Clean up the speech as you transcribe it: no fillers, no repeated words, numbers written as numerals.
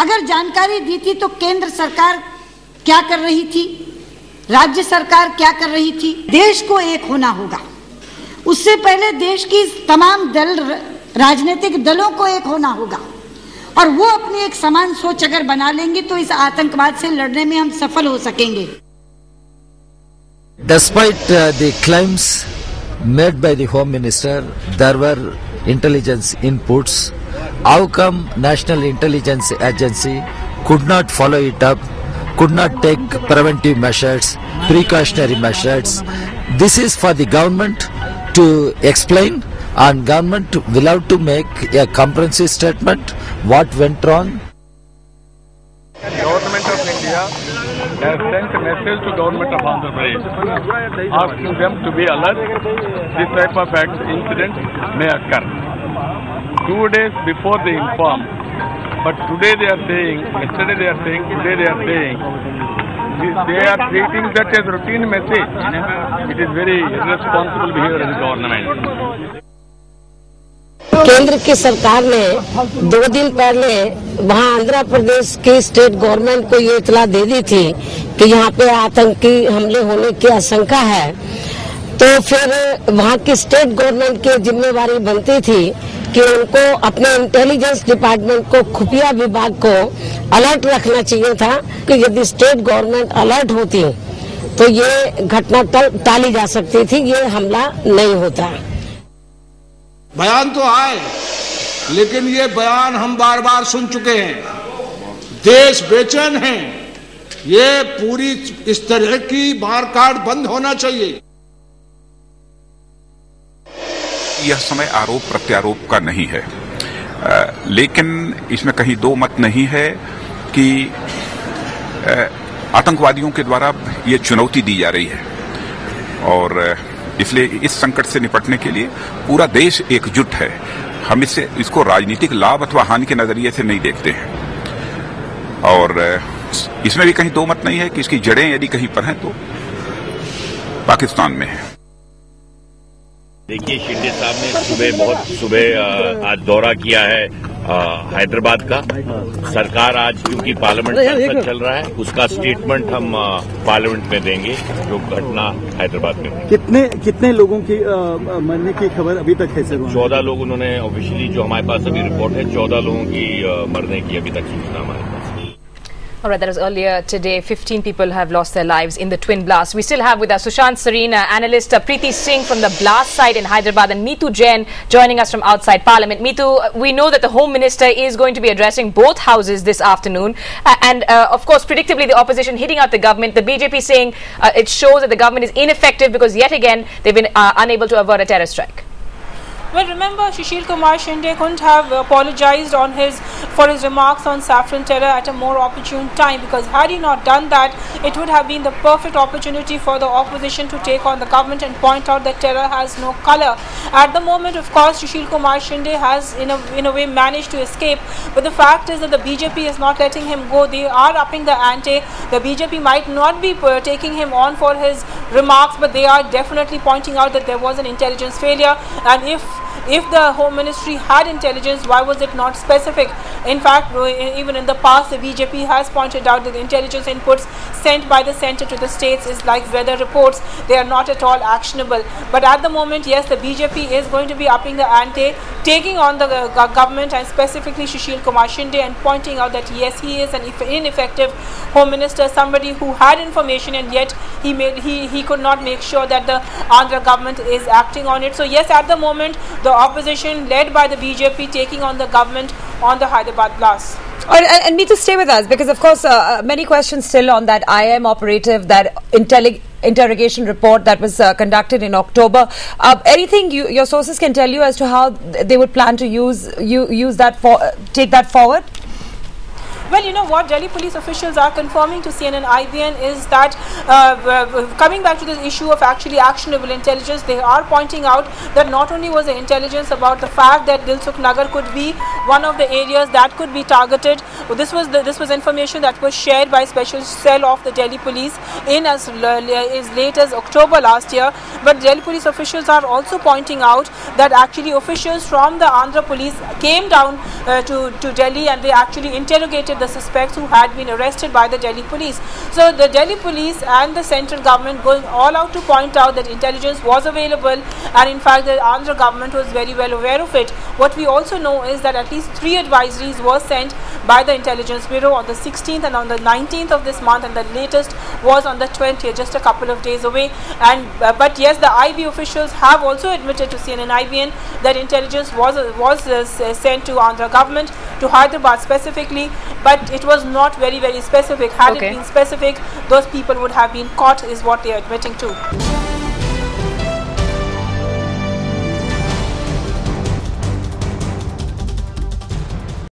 अगर जानकारी दी थी तो केंद्र सरकार क्या कर रही थी, राज्य सरकार क्या कर रही थी। देश को एक होना होगा, उससे पहले देश की तमाम राजनीतिक दलों को एक होना होगा और वो अपनी एक समान सोच अगर बना लेंगे तो इस आतंकवाद से लड़ने में हम सफल हो सकेंगे। Despite the claims made by the Home Minister, there were intelligence inputs. How come National Intelligence Agency could not follow it up, could not take preventive measures, precautionary measures? This is for the government to explain, and government will have to make a comprehensive statement what went wrong. Government of India has sent a message to government of Andhra Pradesh asking them to be alert. This type of incident may occur. 2 days before they inform, but today they are saying, yesterday they are saying, today they are saying, they are treating that as routine message. It is very irresponsible behavior of the government. केंद्र की सरकार ने 2 दिन पहले वहां आंध्र प्रदेश की state government को ये इतला दे दी थी कि यहाँ पे आतंकी हमले होने की आशंका है, तो फिर वहां की स्टेट गवर्नमेंट की जिम्मेवारी बनती थी कि उनको अपने इंटेलिजेंस डिपार्टमेंट को, खुफिया विभाग को अलर्ट रखना चाहिए था कि यदि स्टेट गवर्नमेंट अलर्ट होती तो ये घटना टाली जा सकती थी, ये हमला नहीं होता। बयान तो आए, लेकिन ये बयान हम बार बार सुन चुके हैं। देश बेचैन है, ये पूरी इस तरह की मारकाट बंद होना चाहिए। यह समय आरोप प्रत्यारोप का नहीं है, लेकिन इसमें कहीं दो मत नहीं है कि आतंकवादियों के द्वारा ये चुनौती दी जा रही है और इसलिए इस संकट से निपटने के लिए पूरा देश एकजुट है। हम इसको राजनीतिक लाभ अथवा हानि के नजरिए से नहीं देखते हैं और इसमें भी कहीं दो मत नहीं है कि इसकी जड़ें यदि कहीं पर हैं तो पाकिस्तान में है। देखिए, शिंदे साहब ने बहुत सुबह आज दौरा किया है हैदराबाद का। सरकार आज क्योंकि पार्लियामेंट सत्र चल रहा है, उसका स्टेटमेंट हम पार्लियामेंट में देंगे जो घटना हैदराबाद में। कितने लोगों की मरने की खबर अभी तक है सर? 14 लोग उन्होंने ऑफिशियली, जो हमारे पास अभी रिपोर्ट है, 14 लोगों की मरने की अभी तक सूचना हमारे पास। All right, that was earlier today. 15 people have lost their lives in the twin blast. We still have with us Sushant Sareen, analyst Preeti Singh from the blast site in Hyderabad, and Meetu Jain joining us from outside Parliament. Meetu, we know that the Home Minister is going to be addressing both houses this afternoon, and of course, predictably, the opposition hitting out the government. The BJP saying it shows that the government is ineffective because yet again they've been unable to avert a terror strike. Well, remember, Sushil Kumar Shinde couldn't have apologized for his remarks on saffron terror at a more opportune time, because had he not done that, it would have been the perfect opportunity for the opposition to take on the government and point out that terror has no color. At the moment, of course, Sushil Kumar Shinde has in a way managed to escape, but the fact is that the BJP is not letting him go. They are upping the ante. The BJP might not be taking him on for his remarks, but they are definitely pointing out that there was an intelligence failure, and if the Home Ministry had intelligence, why was it not specific? In fact, even in the past, the BJP has pointed out that the intelligence inputs sent by the centre to the states is like weather reports. They are not at all actionable. But at the moment, yes, the BJP is going to be upping the ante, taking on the government and specifically Sushil Kumar Shinde, and pointing out that yes, he is an ineffective Home Minister, somebody who had information and yet he could not make sure that the Andhra government is acting on it. So yes, at the moment, the opposition led by the BJP taking on the government on the Hyderabad blast. And need to stay with us because, of course, many questions still on that IIM operative, that interrogation report that was conducted in October. Anything your sources can tell you as to how they would plan to use that take that forward? Well, you know what Delhi police officials are confirming to CNN IBN is that coming back to this issue of actually actionable intelligence, they are pointing out that not only was the intelligence about the fact that Dilsukh Nagar could be one of the areas that could be targeted. This was information that was shared by special cell of the Delhi police in as late as October last year. But Delhi police officials are also pointing out that actually officials from the Andhra police came down to Delhi and they actually interrogated located the suspects who had been arrested by the Delhi police. So the Delhi police and the central government going all out to point out that intelligence was available, and in fact the Andhra government was very well aware of it. What we also know is that at least 3 advisories were sent by the Intelligence Bureau on the 16th and on the 19th of this month, and the latest was on the 20th, just a couple of days away. And but yes, the IB officials have also admitted to CNN IBN that intelligence was sent to Andhra government, to Hyderabad specifically, but it was not very specific. Had it been specific, those people would have been caught, is what they are admitting to.